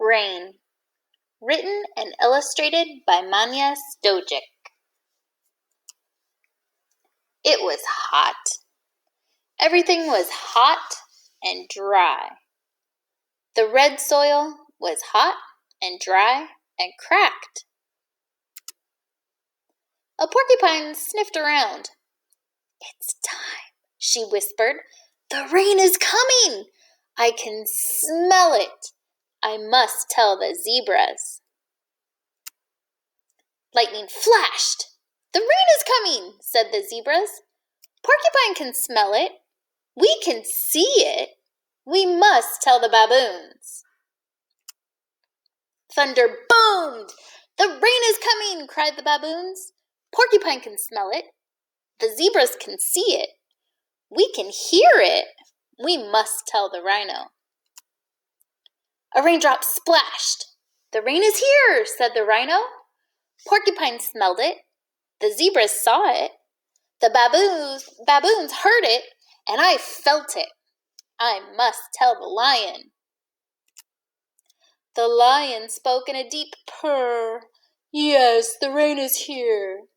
Rain, written and illustrated by Manya Stojic. It was hot. Everything was hot and dry. The red soil was hot and dry and cracked. A porcupine sniffed around. "It's time," she whispered. "The rain is coming. I can smell it. I must tell the zebras." Lightning flashed. "The rain is coming," said the zebras. "Porcupine can smell it. We can see it. We must tell the baboons." Thunder boomed. "The rain is coming," cried the baboons. "Porcupine can smell it. The zebras can see it. We can hear it. We must tell the rhino." A raindrop splashed. "The rain is here," said the rhino. Porcupine smelled it. The zebras saw it. The baboons heard it, and I felt it. I must tell the lion. The lion spoke in a deep purr. "Yes, the rain is here.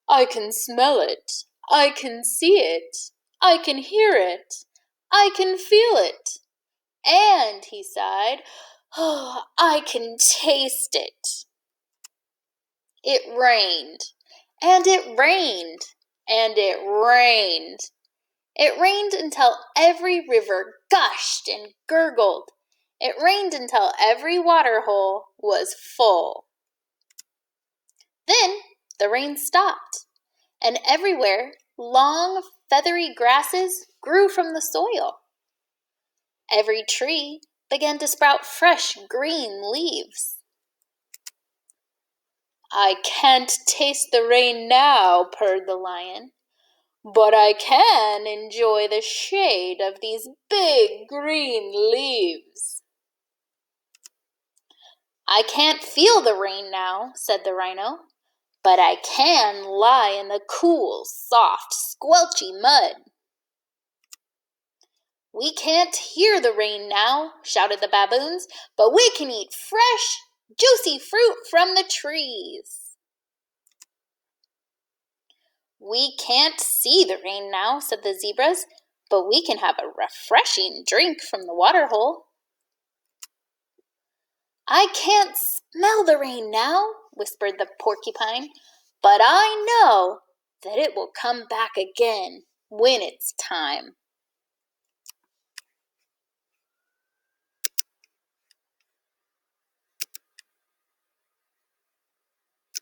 I can smell it. I can see it. I can hear it. I can feel it. And," he sighed, "oh, I can taste it." It rained, and it rained, and it rained. It rained until every river gushed and gurgled. It rained until every water hole was full. Then the rain stopped, and everywhere long, feathery grasses grew from the soil. Every tree began to sprout fresh green leaves. "I can't taste the rain now," purred the lion, "but I can enjoy the shade of these big green leaves." "I can't feel the rain now," said the rhino, "but I can lie in the cool, soft, squelchy mud." "We can't hear the rain now," shouted the baboons, "but we can eat fresh, juicy fruit from the trees." "We can't see the rain now," said the zebras, "but we can have a refreshing drink from the water hole." "I can't smell the rain now," whispered the porcupine, "but I know that it will come back again when it's time."